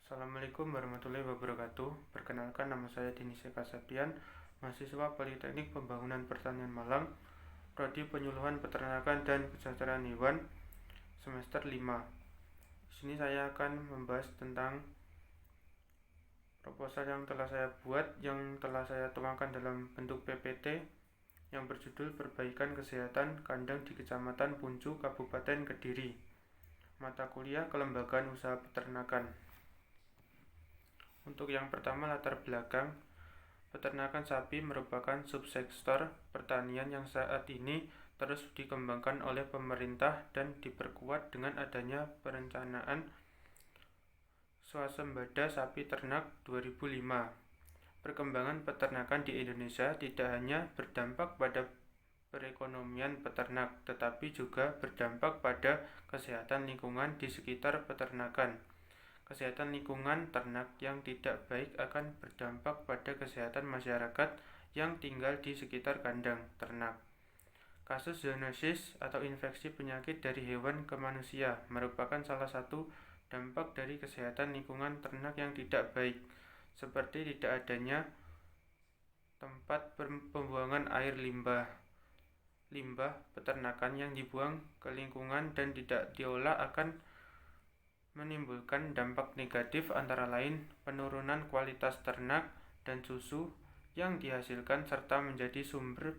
Assalamualaikum warahmatullahi wabarakatuh. Perkenalkan, nama saya Denis Eka Septian, mahasiswa Politeknik Pembangunan Pertanian Malang, Prodi Penyuluhan Peternakan dan Kesejahteraan Hewan, semester 5. Di sini saya akan membahas tentang proposal yang telah saya buat, yang telah saya tuangkan dalam bentuk PPT, yang berjudul Perbaikan Kesehatan Kandang di Kecamatan Puncu, Kabupaten Kediri. Mata kuliah Kelembagaan Usaha Peternakan. Untuk yang pertama, latar belakang. Peternakan sapi merupakan subsektor pertanian yang saat ini terus dikembangkan oleh pemerintah dan diperkuat dengan adanya perencanaan swasembada sapi ternak 2005. Perkembangan peternakan di Indonesia tidak hanya berdampak pada perekonomian peternak, tetapi juga berdampak pada kesehatan lingkungan di sekitar peternakan. Kesehatan lingkungan ternak yang tidak baik akan berdampak pada kesehatan masyarakat yang tinggal di sekitar kandang ternak. Kasus zoonosis atau infeksi penyakit dari hewan ke manusia merupakan salah satu dampak dari kesehatan lingkungan ternak yang tidak baik, seperti tidak adanya tempat pembuangan air limbah peternakan yang dibuang ke lingkungan dan tidak diolah akan menimbulkan dampak negatif antara lain penurunan kualitas ternak dan susu yang dihasilkan serta menjadi sumber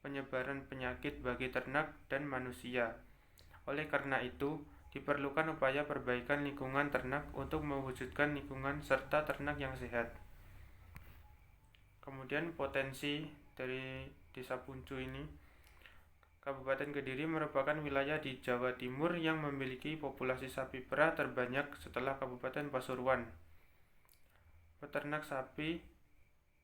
penyebaran penyakit bagi ternak dan manusia. Oleh karena itu, diperlukan upaya perbaikan lingkungan ternak untuk mewujudkan lingkungan serta ternak yang sehat. Kemudian potensi dari Desa Puncu ini. Kabupaten Kediri merupakan wilayah di Jawa Timur yang memiliki populasi sapi perah terbanyak setelah Kabupaten Pasuruan. Peternak sapi,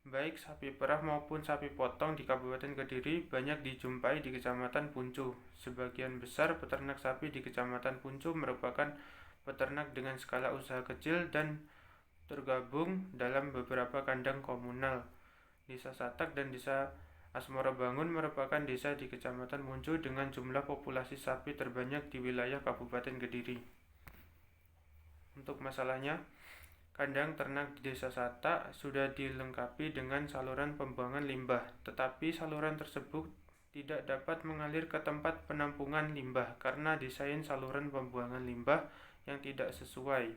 baik sapi perah maupun sapi potong di Kabupaten Kediri banyak dijumpai di Kecamatan Puncu. Sebagian besar peternak sapi di Kecamatan Puncu merupakan peternak dengan skala usaha kecil dan tergabung dalam beberapa kandang komunal. Desa Satak dan Desa Asmoro Bangun merupakan desa di Kecamatan Puncu dengan jumlah populasi sapi terbanyak di wilayah Kabupaten Kediri. Untuk masalahnya, kandang ternak di Desa Satak sudah dilengkapi dengan saluran pembuangan limbah, tetapi saluran tersebut tidak dapat mengalir ke tempat penampungan limbah karena desain saluran pembuangan limbah yang tidak sesuai.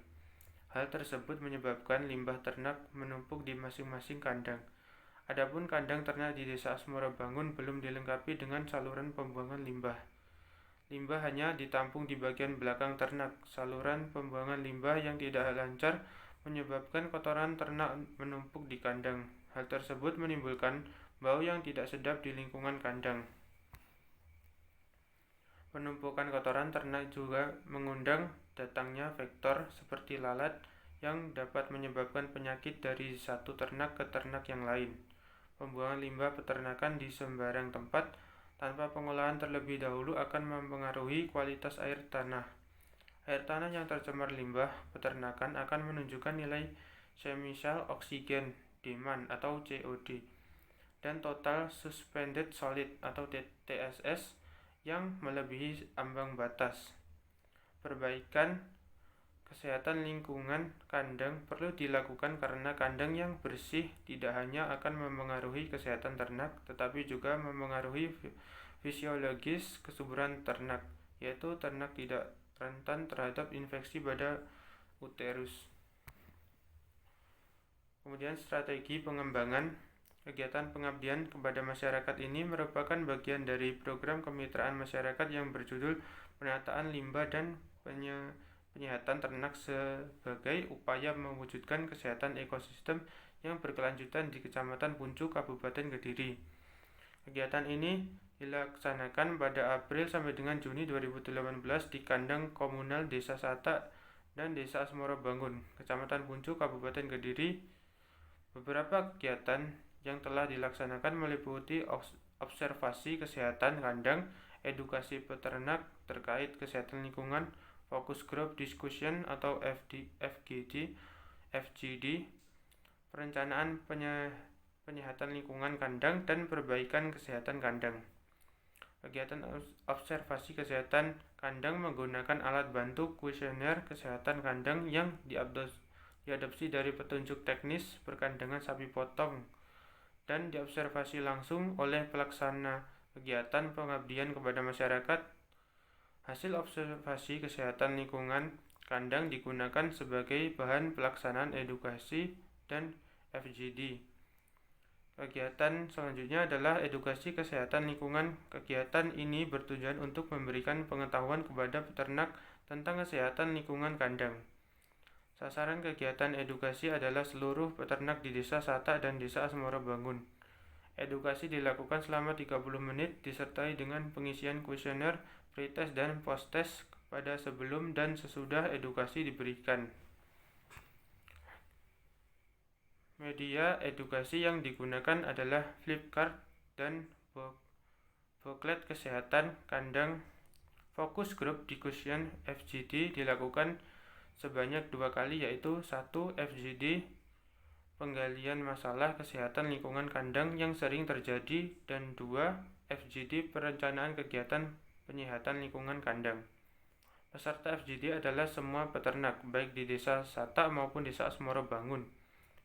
Hal tersebut menyebabkan limbah ternak menumpuk di masing-masing kandang. Adapun kandang ternak di Desa Asmoro Bangun belum dilengkapi dengan saluran pembuangan limbah. Limbah hanya ditampung di bagian belakang ternak. Saluran pembuangan limbah yang tidak lancar menyebabkan kotoran ternak menumpuk di kandang. Hal tersebut menimbulkan bau yang tidak sedap di lingkungan kandang. Penumpukan kotoran ternak juga mengundang datangnya vektor seperti lalat yang dapat menyebabkan penyakit dari satu ternak ke ternak yang lain. Pembuangan limbah peternakan di sembarang tempat tanpa pengolahan terlebih dahulu akan mempengaruhi kualitas air tanah. Air tanah yang tercemar limbah peternakan akan menunjukkan nilai chemical oxygen demand atau COD dan total suspended solid atau TSS yang melebihi ambang batas. Perbaikan kesehatan lingkungan kandang perlu dilakukan karena kandang yang bersih tidak hanya akan mempengaruhi kesehatan ternak, tetapi juga mempengaruhi fisiologis kesuburan ternak, yaitu ternak tidak rentan terhadap infeksi pada uterus. Kemudian strategi pengembangan kegiatan pengabdian kepada masyarakat ini merupakan bagian dari program kemitraan masyarakat yang berjudul Penataan Limbah dan Penyihatan Ternak sebagai upaya mewujudkan kesehatan ekosistem yang berkelanjutan di Kecamatan Puncu, Kabupaten Kediri. Kegiatan ini dilaksanakan pada April sampai dengan Juni 2018 di kandang komunal Desa Satak dan Desa Asmoro Bangun, Kecamatan Puncu, Kabupaten Kediri. Beberapa kegiatan yang telah dilaksanakan meliputi observasi kesehatan kandang, edukasi peternak terkait kesehatan lingkungan, Focus Group Discussion atau FGD, perencanaan penyihatan lingkungan kandang dan perbaikan kesehatan kandang. Kegiatan observasi kesehatan kandang menggunakan alat bantu kuesioner kesehatan kandang yang diadopsi dari petunjuk teknis perkandangan sapi potong dan diobservasi langsung oleh pelaksana kegiatan pengabdian kepada masyarakat. Hasil observasi kesehatan lingkungan kandang digunakan sebagai bahan pelaksanaan edukasi dan FGD. Kegiatan selanjutnya adalah edukasi kesehatan lingkungan. Kegiatan ini bertujuan untuk memberikan pengetahuan kepada peternak tentang kesehatan lingkungan kandang. Sasaran kegiatan edukasi adalah seluruh peternak di Desa Sata dan Desa Asmorobangun. Edukasi dilakukan selama 30 menit disertai dengan pengisian kuesioner, pretest dan posttest pada sebelum dan sesudah edukasi diberikan. Media edukasi yang digunakan adalah flipchart dan booklet kesehatan kandang. Fokus group discussion FGD dilakukan sebanyak 2 kali, yaitu 1. FGD penggalian masalah kesehatan lingkungan kandang yang sering terjadi, dan 2. FGD perencanaan kegiatan penyehatan lingkungan kandang. Peserta FGD adalah semua peternak, baik di Desa Sata maupun Desa Asmorobangun.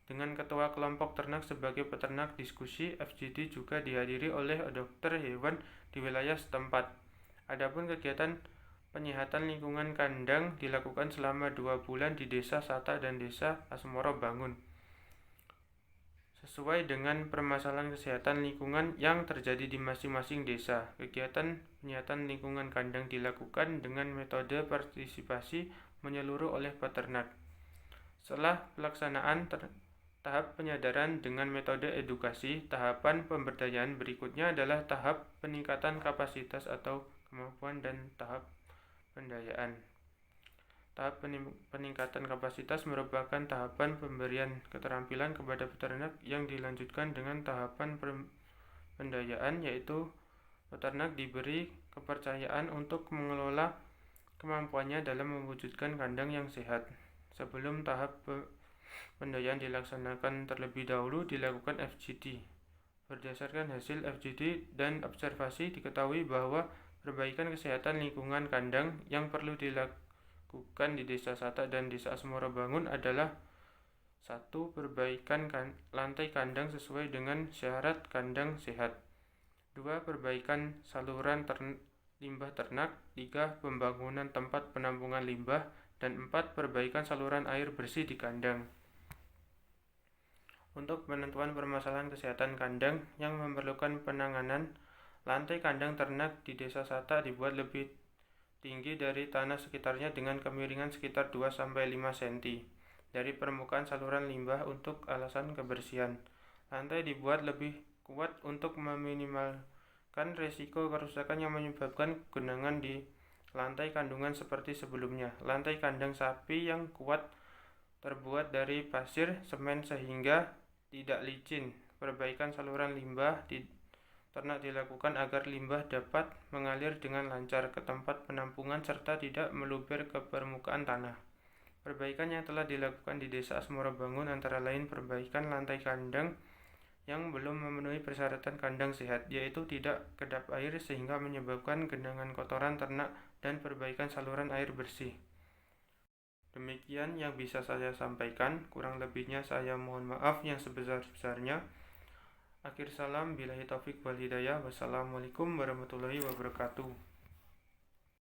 Dengan ketua kelompok ternak sebagai peternak, diskusi FGD juga dihadiri oleh dokter hewan di wilayah setempat. Adapun kegiatan penyehatan lingkungan kandang dilakukan selama 2 bulan di Desa Sata dan Desa Asmorobangun, sesuai dengan permasalahan kesehatan lingkungan yang terjadi di masing-masing desa. Kegiatan penyehatan lingkungan kandang dilakukan dengan metode partisipasi menyeluruh oleh peternak. Setelah pelaksanaan tahap penyadaran dengan metode edukasi, tahapan pemberdayaan berikutnya adalah tahap peningkatan kapasitas atau kemampuan dan tahap pendayaan. Tahap peningkatan kapasitas merupakan tahapan pemberian keterampilan kepada peternak yang dilanjutkan dengan tahapan pendayaan, yaitu peternak diberi kepercayaan untuk mengelola kemampuannya dalam mewujudkan kandang yang sehat. Sebelum tahap pendayaan dilaksanakan, terlebih dahulu dilakukan FGD. Berdasarkan hasil FGD dan observasi, diketahui bahwa perbaikan kesehatan lingkungan kandang yang perlu dilakukan di Desa Sata dan Desa Asmorobangun adalah 1. Perbaikan lantai kandang sesuai dengan syarat kandang sehat. 2. Perbaikan saluran limbah ternak. 3. Pembangunan tempat penampungan limbah. Dan 4. Perbaikan saluran air bersih di kandang. Untuk penentuan permasalahan kesehatan kandang yang memerlukan penanganan, lantai kandang ternak di Desa Sata dibuat lebih tinggi dari tanah sekitarnya dengan kemiringan sekitar 2-5 cm dari permukaan saluran limbah untuk alasan kebersihan. Lantai dibuat lebih kuat untuk meminimalkan risiko kerusakan yang menyebabkan genangan di lantai kandungan seperti sebelumnya. Lantai kandang sapi yang kuat terbuat dari pasir, semen sehingga tidak licin. Perbaikan saluran limbah di ternak dilakukan agar limbah dapat mengalir dengan lancar ke tempat penampungan serta tidak meluber ke permukaan tanah. Perbaikan yang telah dilakukan di Desa Asmorobangun antara lain perbaikan lantai kandang yang belum memenuhi persyaratan kandang sehat, yaitu tidak kedap air sehingga menyebabkan genangan kotoran ternak, dan perbaikan saluran air bersih. Demikian yang bisa saya sampaikan, kurang lebihnya saya mohon maaf yang sebesar-besarnya. Akhir salam, billahi taufik wal hidayah. Wassalamualaikum warahmatullahi wabarakatuh.